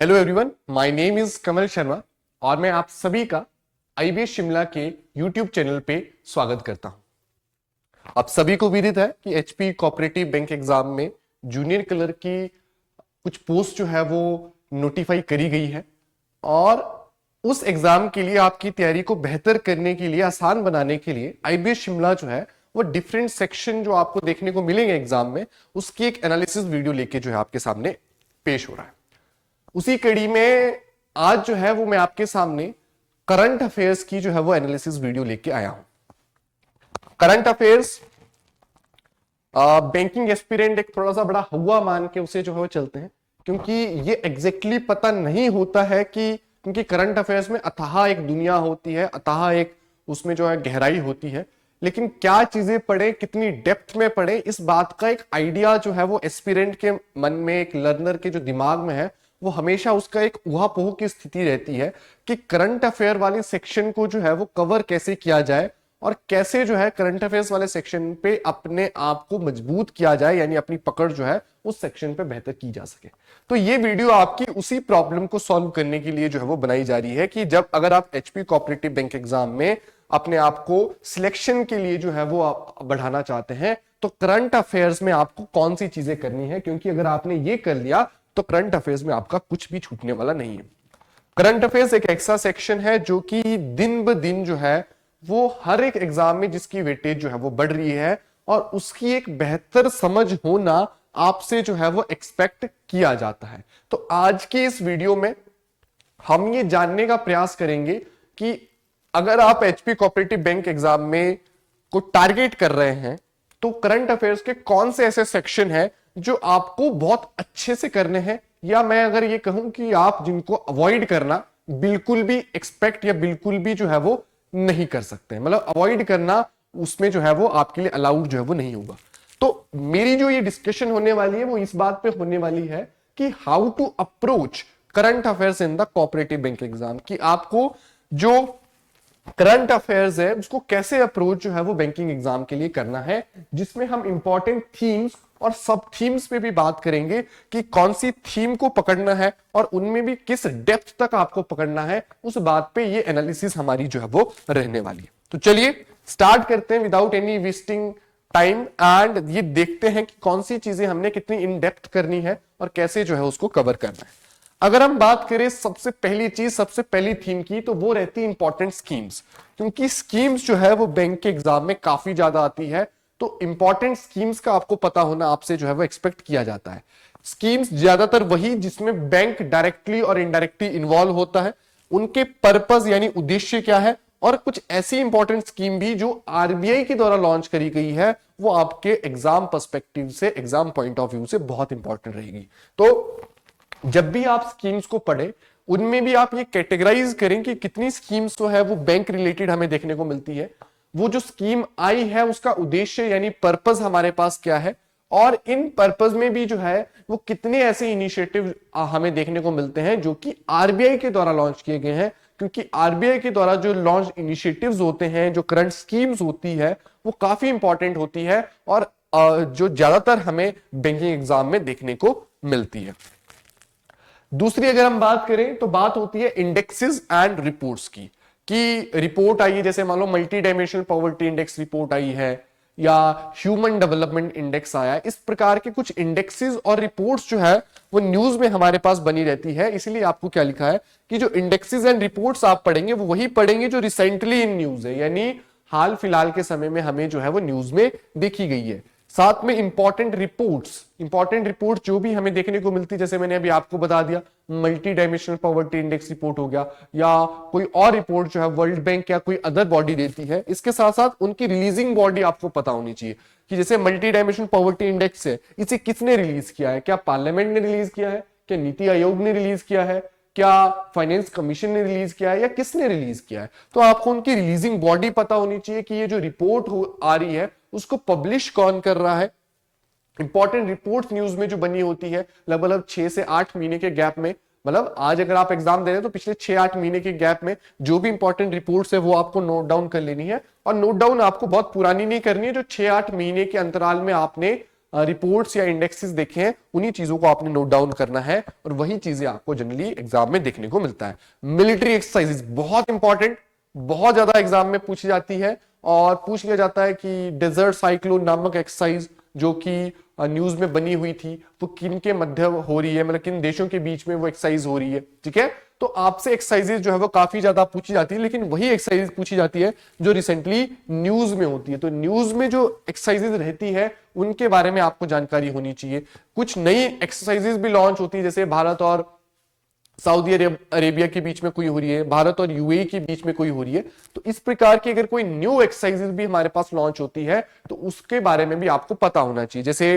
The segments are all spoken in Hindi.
Hello everyone, my name is Kamal Sharma और मैं आप सभी का आईबीएस शिमला के यूट्यूब चैनल पे स्वागत करता हूं। आप सभी को विदित है कि एचपी कोऑपरेटिव बैंक एग्जाम में जूनियर क्लर्क की कुछ पोस्ट जो है वो नोटिफाई करी गई है और उस एग्जाम के लिए आपकी तैयारी को बेहतर करने के लिए, आसान बनाने के लिए आईबीएस शिमला जो है वो डिफरेंट सेक्शन जो आपको देखने को मिलेंगे एग्जाम में, उसकी एक एनालिसिस वीडियो लेके जो है आपके सामने पेश हो रहा है। उसी कड़ी में आज जो है वो मैं आपके सामने करंट अफेयर्स की जो है वो एनालिसिस वीडियो लेके आया हूं। करंट अफेयर्स बैंकिंग एस्पिरेंट एक थोड़ा सा बड़ा हुआ मान के उसे जो है वो चलते हैं, क्योंकि ये एग्जैक्टली पता नहीं होता है कि क्योंकि करंट अफेयर्स में अथाह एक दुनिया होती है, अथाह एक उसमें जो है गहराई होती है, लेकिन क्या चीजें पढ़े, कितनी डेप्थ में पढ़े, इस बात का एक आइडिया जो है वो एस्पिरेंट के मन में, एक लर्नर के जो दिमाग में है, वो हमेशा उसका एक ऊहापोह की स्थिति रहती है कि करंट अफेयर वाले सेक्शन को जो है वो कवर कैसे किया जाए और कैसे जो है करंट अफेयर्स वाले सेक्शन पे अपने आप को मजबूत किया जाए, यानी अपनी पकड़ जो है उस सेक्शन पे बेहतर की जा सके। तो ये वीडियो आपकी उसी प्रॉब्लम को सॉल्व करने के लिए जो है वो बनाई जा रही है कि जब अगर आप एचपी कोऑपरेटिव बैंक एग्जाम में अपने आप को सिलेक्शन के लिए जो है वो आप बढ़ाना चाहते हैं तो करंट अफेयर्स में आपको कौन सी चीजें करनी है, क्योंकि अगर आपने ये कर लिया तो करंट अफेयर्स में आपका कुछ भी छूटने वाला नहीं है। करंट अफेयर्स एक ऐसा सेक्शन है जो कि दिन ब दिन जो है वो हर एक एग्जाम में जिसकी वेटेज जो है वो बढ़ रही है और उसकी एक बेहतर समझ होना आपसे जो है वो एक्सपेक्ट किया जाता है। तो आज की इस वीडियो में हम ये जानने का प्रयास करेंगे कि अगर आप एचपी कोऑपरेटिव बैंक एग्जाम में को टारगेट कर रहे हैं तो करंट अफेयर्स के कौन से ऐसे सेक्शन है जो आपको बहुत अच्छे से करने हैं, या मैं अगर ये कहूं कि आप जिनको अवॉइड करना बिल्कुल भी एक्सपेक्ट या बिल्कुल भी जो है वो नहीं कर सकते, मतलब अवॉइड करना उसमें जो है वो आपके लिए अलाउड जो है वो नहीं होगा। तो मेरी जो ये डिस्कशन होने वाली है वो इस बात पे होने वाली है कि how to approach current affairs in the cooperative bank exam, कि आपको जो करंट अफेयर्स है उसको कैसे अप्रोच जो है वो बैंकिंग एग्जाम के लिए करना है, जिसमें हम इंपॉर्टेंट थीम्स और सब थीम्स पे भी बात करेंगे कि कौन सी थीम को पकड़ना है और उनमें भी किस डेप्थ तक आपको पकड़ना है, उस बात पे ये एनालिसिस हमारी जो है वो रहने वाली है। तो चलिए स्टार्ट करते हैं without any wasting time and ये देखते हैं कि कौन सी चीजें हमने कितनी इन डेप्थ करनी है और कैसे जो है उसको कवर करना है। अगर हम बात करें सबसे पहली चीज, सबसे पहली थीम की, तो वो रहती है इंपॉर्टेंट स्कीम्स, क्योंकि स्कीम्स जो है वो बैंक के एग्जाम में काफी ज्यादा आती है, तो इंपॉर्टेंट स्कीम्स का आपको पता होना आपसे जो है वो एक्सपेक्ट किया जाता है। स्कीम्स ज्यादातर वही जिसमें बैंक डायरेक्टली और इनडायरेक्टली इन्वॉल्व होता है, उनके पर्पस यानी उद्देश्य क्या है, और कुछ ऐसी इंपॉर्टेंट स्कीम भी जो आरबीआई के द्वारा लॉन्च करी गई है वो आपके एग्जाम पर्सपेक्टिव से, एग्जाम पॉइंट ऑफ व्यू से बहुत इंपॉर्टेंट रहेगी। तो जब भी आप स्कीम्स को पढ़े उनमें भी आप ये कैटेगराइज करें कि कितनी स्कीम्स तो है वो बैंक रिलेटेड हमें देखने को मिलती है, वो जो स्कीम आई है उसका उद्देश्य यानी पर्पस हमारे पास क्या है, और इन पर्पस में भी जो है वो कितने ऐसे इनिशिएटिव हमें देखने को मिलते हैं जो कि आरबीआई के द्वारा लॉन्च किए गए हैं, क्योंकि आरबीआई के द्वारा जो लॉन्च इनिशिएटिव्स होते हैं, जो करंट स्कीम्स होती है वो काफी इंपॉर्टेंट होती है और जो ज्यादातर हमें बैंकिंग एग्जाम में देखने को मिलती है। दूसरी अगर हम बात करें तो बात होती है इंडेक्सेस एंड रिपोर्ट्स की, कि रिपोर्ट आई है, जैसे मान लो multi dimensional poverty index report आई है या ह्यूमन डेवलपमेंट इंडेक्स आया है, इस प्रकार के कुछ इंडेक्सेस और रिपोर्ट्स जो है वो न्यूज में हमारे पास बनी रहती है। इसीलिए आपको क्या लिखा है कि जो इंडेक्सेस एंड रिपोर्ट्स आप पढ़ेंगे वो वही पढ़ेंगे जो रिसेंटली इन न्यूज है, यानी हाल फिलहाल के समय में हमें जो है वो न्यूज में देखी गई है। साथ में इंपॉर्टेंट रिपोर्ट जो भी हमें देखने को मिलती है, जैसे मैंने अभी आपको बता दिया multi dimensional poverty index report हो गया या कोई और रिपोर्ट जो है वर्ल्ड बैंक या कोई अदर बॉडी देती है, इसके साथ साथ उनकी रिलीजिंग बॉडी आपको पता होनी चाहिए कि जैसे मल्टी डायमेंशनल पॉवर्टी इंडेक्स है, इसे किसने रिलीज किया है, क्या पार्लियामेंट ने रिलीज किया है, क्या नीति आयोग ने रिलीज किया है, क्या फाइनेंस कमीशन ने रिलीज किया है या किसने रिलीज किया है। तो आपको उनकी रिलीजिंग बॉडी पता होनी चाहिए कि ये जो रिपोर्ट आ रही है उसको पब्लिश कौन कर रहा है। इंपॉर्टेंट रिपोर्ट्स न्यूज में जो बनी होती है लगभग 6 से 8 महीने के गैप में, मतलब आज अगर आप एग्जाम दे रहे हैं तो पिछले 6-8 महीने के गैप में जो भी इंपॉर्टेंट रिपोर्ट्स है वो आपको नोट डाउन कर लेनी है, और नोट डाउन आपको बहुत पुरानी नहीं करनी है, जो 6-8 महीने के अंतराल में आपने रिपोर्ट्स या इंडेक्सेस देखे हैं, उन्हीं चीजों को आपने नोट डाउन करना है और वही चीजें आपको जनरली एग्जाम में देखने को मिलता है। मिलिट्री एक्सरसाइजेस बहुत इंपॉर्टेंट, बहुत ज्यादा एग्जाम में पूछी जाती है और पूछ लिया जाता है कि डेजर्ट साइक्लोन नामक एक्सरसाइज जो कि न्यूज में बनी हुई थी वो किन के मध्य हो रही है, मतलब किन देशों के बीच में वो एक्सरसाइज हो रही है। ठीक है, तो आपसे एक्सरसाइजेज जो है वो काफी ज्यादा पूछी जाती है, लेकिन वही एक्सरसाइज पूछी जाती है जो रिसेंटली न्यूज में होती है। तो न्यूज में जो एक्सरसाइजेज रहती है उनके बारे में आपको जानकारी होनी चाहिए। कुछ नई एक्सरसाइजेज भी लॉन्च होती है, जैसे भारत और सऊदी अरेबिया के बीच में कोई हो रही है, भारत और यूएई के बीच में कोई हो रही है। तो इस प्रकार की अगर कोई न्यू एक्सरसाइजेज भी हमारे पास लॉन्च होती है तो उसके बारे में भी आपको पता होना चाहिए। जैसे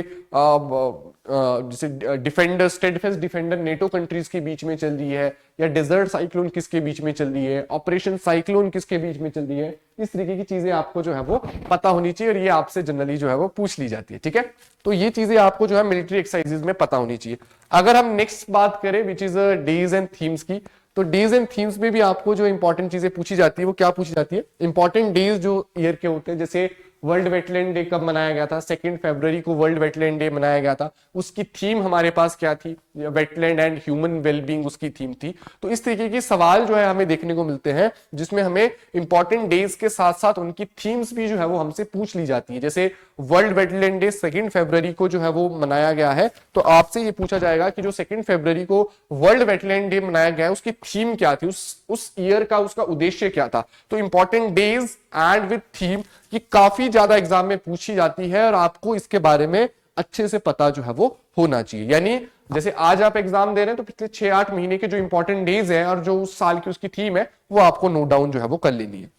defender, state defence defender NATO countries के बीच में चल रही है, या डेजर्ट साइक्लोन किसके बीच में चल रही है, ऑपरेशन साइक्लोन किसके बीच में चल रही है। इस तरीके की चीजें आपको जो है वो पता होनी चाहिए और ये आपसे जनरली जो है वो पूछ ली जाती है। ठीक है, तो ये चीजें आपको जो है मिलिट्री एक्सरसाइजेज में पता होनी चाहिए। अगर हम नेक्स्ट बात करें which is days and themes की, तो डेज एंड थीम्स में भी आपको जो इंपॉर्टेंट चीजें पूछी जाती है वो क्या पूछी जाती है, इंपॉर्टेंट डेज जो ईयर के होते हैं। जैसे वर्ल्ड वेटलैंड डे कब मनाया गया था, 2 फरवरी को वर्ल्ड वेटलैंड डे मनाया गया था, उसकी थीम हमारे पास क्या थी, वेटलैंड एंड ह्यूमन वेलबींग उसकी थीम थी। तो इस तरीके के सवाल जो है हमें देखने को मिलते हैं जिसमें हमें इंपॉर्टेंट डेज के साथ साथ उनकी थीम्स भी जो है वो हमसे पूछ ली जाती है। जैसे वर्ल्ड वेटलैंड डे 2 फरवरी को जो है वो मनाया गया है, तो आपसे ये पूछा जाएगा कि जो 2 फरवरी को वर्ल्ड वेटलैंड डे मनाया गया है उसकी थीम क्या थी, उस ईयर का उसका उद्देश्य क्या था। तो important days and with theme ये काफी ज्यादा एग्जाम में पूछी जाती है और आपको इसके बारे में अच्छे से पता जो है वो होना चाहिए। यानी जैसे आज आप एग्जाम दे रहे हैं तो पिछले 6-8 महीने के जो इंपॉर्टेंट डेज है और जो उस साल की उसकी थीम है वो आपको नोट डाउन जो है वो कर लेनी है।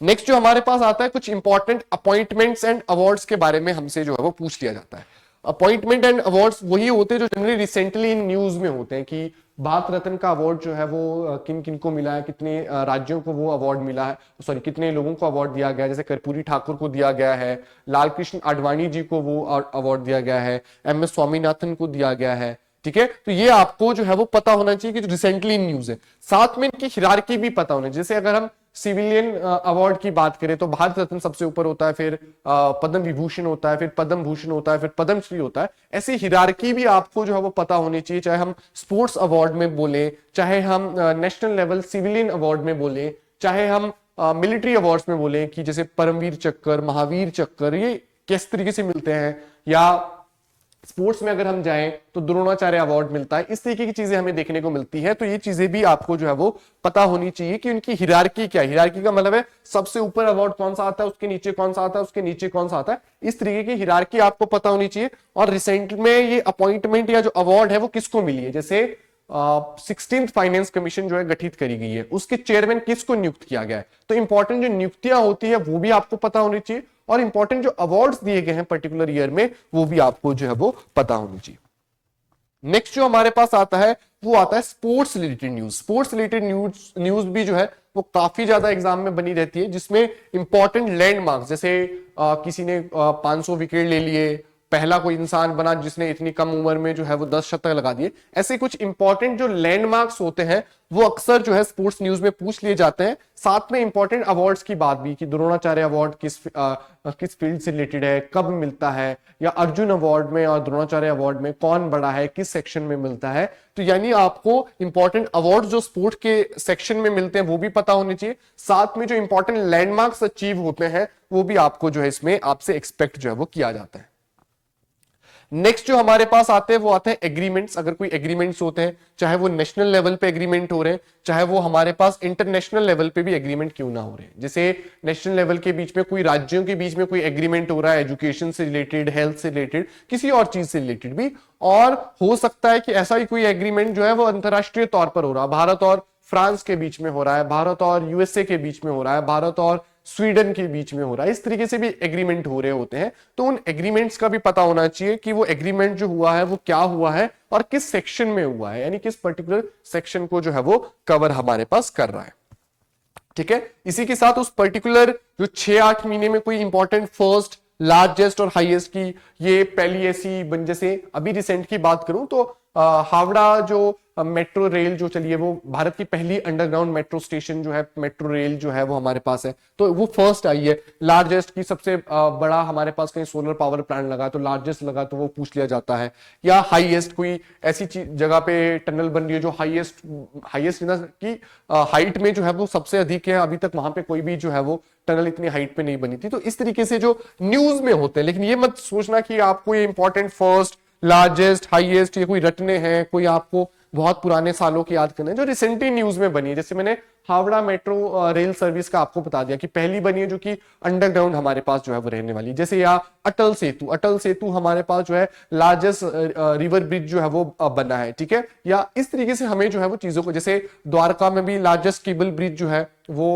नेक्स्ट जो हमारे पास आता है, कुछ इंपॉर्टेंट अपॉइंटमेंट्स एंड अवार्ड्स के बारे में हमसे जो है वो पूछ लिया जाता है। अपॉइंटमेंट एंड अवार्ड्स वही होते हैं जो जनरली रिसेंटली इन न्यूज में होते हैं कि भारत रत्न का अवार्ड जो है वो किन किन को मिला है, कितने राज्यों को वो अवार्ड मिला है, सॉरी कितने लोगों को अवार्ड दिया गया है। जैसे कर्पूरी ठाकुर को दिया गया है, लाल कृष्ण आडवाणी जी को वो अवार्ड दिया गया है, एम.एस. स्वामीनाथन को दिया गया है। ठीक है, तो ये आपको जो है वो पता होना चाहिए कि जो रिसेंटली न्यूज है, साथ में इनकी हिरार्की भी पता होना चाहिए। जैसे अगर हम सिविलियन अवार्ड की बात करें तो भारत रत्न सबसे ऊपर होता है, फिर पद्म विभूषण होता है, फिर पद्म भूषण होता है, फिर पद्मश्री होता है। ऐसी हिरार्की भी आपको जो है वो पता होनी चाहिए, चाहे हम स्पोर्ट्स अवार्ड में बोले, चाहे हम नेशनल लेवल सिविलियन अवार्ड में बोले, चाहे हम मिलिट्री अवार्ड्स में बोले कि जैसे परमवीर चक्कर, महावीर चक्कर, ये किस तरीके से मिलते हैं, या स्पोर्ट्स में अगर हम जाएं तो द्रोणाचार्य अवार्ड मिलता है। इस तरीके की चीजें हमें देखने को मिलती है। तो ये चीजें भी आपको जो है वो पता होनी चाहिए कि उनकी हिरार्की क्या है। हिरार्की का मतलब है सबसे ऊपर अवार्ड कौन सा आता है, उसके नीचे कौन सा आता है, उसके नीचे कौन सा आता है। इस तरीके की हिरार्की आपको पता होनी चाहिए। और रिसेंट में ये अपॉइंटमेंट या जो अवार्ड है वो किसको मिली है, जैसे 16th फाइनेंस कमीशन जो है गठित करी गई है, उसके चेयरमैन किसको नियुक्त किया गया है। तो इंपॉर्टेंट जो नियुक्तियां होती है वो भी आपको पता होनी चाहिए और इंपॉर्टेंट जो अवार्ड्स दिए गए हैं पर्टिकुलर ईयर में वो भी आपको जो है वो पता होनी चाहिए। नेक्स्ट जो हमारे पास आता है वो आता है sports related news. Sports related news भी जो है वो काफी ज्यादा एग्जाम में बनी रहती है, जिसमें इंपॉर्टेंट लैंडमार्क्स, जैसे किसी ने 500 विकेट ले लिए, पहला कोई इंसान बना जिसने इतनी कम उम्र में जो है वो 10 शतक लगा दिए। ऐसे कुछ इंपॉर्टेंट जो लैंडमार्क्स होते हैं वो अक्सर जो है स्पोर्ट्स न्यूज में पूछ लिए जाते हैं। साथ में इंपॉर्टेंट अवार्ड्स की बात भी कि द्रोणाचार्य अवार्ड किस फील्ड से रिलेटेड है, कब मिलता है, या अर्जुन अवार्ड में और द्रोणाचार्य अवार्ड में कौन बड़ा है, किस सेक्शन में मिलता है। तो यानी आपको इंपॉर्टेंट अवार्ड जो स्पोर्ट्स के सेक्शन में मिलते हैं वो भी पता होने चाहिए। साथ में जो इंपॉर्टेंट लैंडमार्क्स अचीव होते हैं वो भी आपको जो है इसमें आपसे एक्सपेक्ट जो है वो किया जाता है। नेक्स्ट जो हमारे पास आते हैं वो आते हैं एग्रीमेंट्स। अगर कोई एग्रीमेंट्स होते हैं, चाहे वो नेशनल लेवल पे एग्रीमेंट हो रहे हैं, चाहे वो हमारे पास इंटरनेशनल लेवल पे भी एग्रीमेंट क्यों ना हो रहे हैं। जैसे नेशनल लेवल के बीच में कोई राज्यों के बीच में कोई एग्रीमेंट हो रहा है एजुकेशन से रिलेटेड, हेल्थ से रिलेटेड, किसी और चीज से रिलेटेड भी, और हो सकता है कि ऐसा ही कोई एग्रीमेंट जो है वो अंतरराष्ट्रीय तौर पर हो रहा है, भारत और फ्रांस के बीच में हो रहा है, भारत और यूएसए के बीच में हो रहा है, भारत और स्वीडन के बीच में हो रहा है। इस तरीके से भी एग्रीमेंट हो रहे होते हैं। तो उन एग्रीमेंट्स का भी पता होना चाहिए कि वो एग्रीमेंट जो हुआ है वो क्या हुआ है और किस सेक्शन में हुआ है, यानी किस पर्टिकुलर सेक्शन को जो है वो कवर हमारे पास कर रहा है। ठीक है, इसी के साथ उस पर्टिकुलर जो 6-8 महीने में कोई इंपॉर्टेंट फर्स्ट, लार्जेस्ट और हाईएस्ट की ये पहली ऐसी जैसे अभी रिसेंट की बात करूं तो हावड़ा जो मेट्रो रेल जो चली है, वो भारत की पहली अंडरग्राउंड मेट्रो स्टेशन जो है, मेट्रो रेल जो है वो हमारे पास है, तो वो फर्स्ट आई है। लार्जेस्ट की सबसे बड़ा हमारे पास कहीं सोलर पावर प्लांट लगा तो लार्जेस्ट लगा तो वो पूछ लिया जाता है। या हाईएस्ट कोई ऐसी जगह पे टनल बन रही है जो हाईएस्ट हाईएस्ट की हाइट में जो है वो सबसे अधिक है, अभी तक वहां पे कोई भी जो है वो टनल इतनी हाइट पे नहीं बनी थी। तो इस तरीके से जो न्यूज में होते हैं, लेकिन ये मत सोचना कि आपको ये इंपॉर्टेंट फर्स्ट लार्जेस्ट हाईएस्ट ये कोई रटने हैं, कोई आपको बहुत पुराने सालों की याद करने हैं, जो रिसेंटली न्यूज में बनी है। जैसे मैंने हावड़ा मेट्रो रेल सर्विस का आपको बता दिया कि पहली बनी है जो कि अंडरग्राउंड हमारे पास जो है वो रहने वाली, जैसे या अटल सेतु हमारे पास जो है लार्जेस्ट रिवर ब्रिज जो है वो बना है, ठीक है। या इस तरीके से हमें जो है वो चीजों को, जैसे द्वारका में भी लार्जेस्ट केबल ब्रिज जो है वो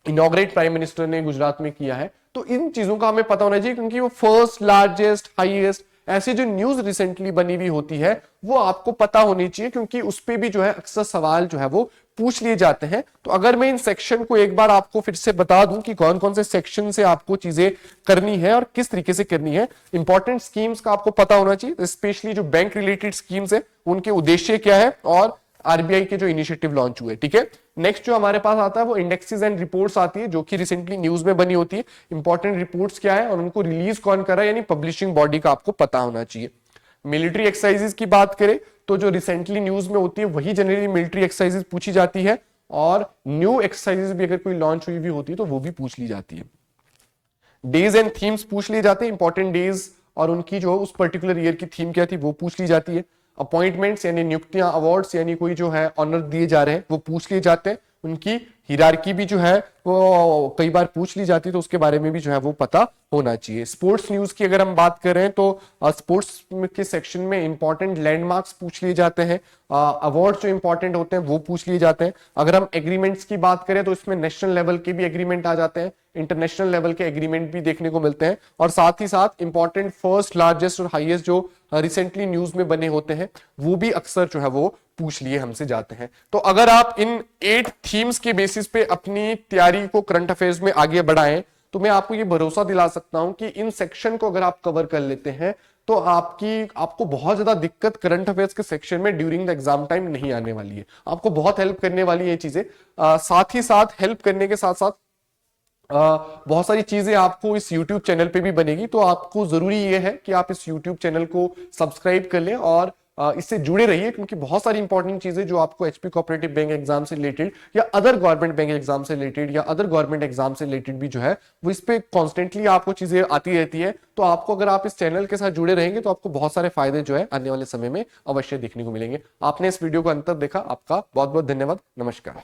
इनॉग्रेट प्राइम मिनिस्टर ने गुजरात में किया है। तो इन चीजों का हमें पता होना चाहिए, क्योंकि वो फर्स्ट लार्जेस्ट हाईएस्ट ऐसी जो न्यूज रिसेंटली बनी हुई होती है वो आपको पता होनी चाहिए, क्योंकि उस पे भी जो है अक्सर सवाल जो है वो पूछ लिए जाते हैं। तो अगर मैं इन सेक्शन को एक बार आपको फिर से बता दूं कि कौन कौन से सेक्शन से आपको चीजें करनी है और किस तरीके से करनी है। इंपॉर्टेंट स्कीम्स का आपको पता होना चाहिए, स्पेशली जो बैंक रिलेटेड स्कीम्स है उनके उद्देश्य क्या है और आरबीआई के जो इनिशिएटिव लॉन्च हुए, ठीक है। नेक्स्ट जो हमारे पास आता है वो इंडेक्सेस एंड रिपोर्ट्स आती है, जो कि रिसेंटली न्यूज में बनी होती है। इंपॉर्टेंट रिपोर्ट्स क्या है और उनको रिलीज कौन कर रहा है, यानी पब्लिशिंग बॉडी का आपको पता होना चाहिए। मिलिट्री एक्सरसाइजेस की बात करें तो जो रिसेंटली न्यूज में होती है वही जनरली मिलिट्री एक्सरसाइजेस पूछी जाती है, और न्यू एक्सरसाइजेस भी अगर कोई लॉन्च हुई भी होती है तो वो भी पूछ ली जाती है। डेज एंड थीम्स पूछ लिए जाते हैं, इंपॉर्टेंट डेज और उनकी जो उस पर्टिकुलर ईयर की थीम क्या थी वो पूछ ली जाती है। अपॉइंटमेंट्स यानी नियुक्तियां, अवार्ड्स यानी कोई जो है ऑनर दिए जा रहे हैं वो पूछ लिए जाते हैं। उनकी हिरार्की भी जो है वो कई बार पूछ ली जाती है, तो उसके बारे में भी जो है वो पता होना चाहिए। स्पोर्ट्स न्यूज की अगर हम बात करें तो स्पोर्ट्स के सेक्शन में इंपॉर्टेंट लैंडमार्क्स पूछ लिए जाते हैं, अवार्ड्स जो इंपॉर्टेंट होते हैं वो पूछ लिए जाते हैं। अगर हम एग्रीमेंट्स की बात करें तो इसमें नेशनल लेवल के भी एग्रीमेंट आ जाते हैं, इंटरनेशनल लेवल के एग्रीमेंट भी देखने को मिलते हैं, और साथ ही साथ इंपॉर्टेंट फर्स्ट लार्जेस्ट और हाईएस्ट जो रिसेंटली न्यूज में बने होते हैं वो भी अक्सर जो है वो पूछ लिए हमसे जाते हैं। तो अगर आप इन 8 थीम्स के बेसिस पे अपनी तैयारी को करंट अफेयर्स में आगे बढ़ाएं तो मैं आपको ये भरोसा दिला सकता हूं कि इन सेक्शन को अगर आप कवर कर लेते हैं तो आपको बहुत ज्यादा दिक्कत करंट अफेयर्स के सेक्शन में ड्यूरिंग द एग्जाम टाइम नहीं आने वाली है। आपको बहुत हेल्प करने वाली है ये चीजें। साथ ही साथ हेल्प करने के साथ साथ बहुत सारी चीजें आपको इस YouTube चैनल पे भी बनेगी, तो आपको जरूरी ये है कि आप इस YouTube चैनल को सब्सक्राइब कर लें और इससे जुड़े रहिए, क्योंकि बहुत सारी इंपॉर्टेंट चीजें जो आपको एचपी कोऑपरेटिव बैंक एग्जाम से रिलेटेड या अदर गवर्नमेंट बैंक एग्जाम से रिलेटेड या अदर गवर्नमेंट एग्जाम से रिलेटेड भी जो है वो इस पे कॉन्स्टेंटली आपको चीजें आती रहती है। तो आपको अगर आप इस चैनल के साथ जुड़े रहेंगे तो आपको बहुत सारे फायदे जो है आने वाले समय में अवश्य देखने को मिलेंगे। आपने इस वीडियो को अंत तक देखा, आपका बहुत बहुत धन्यवाद। नमस्कार।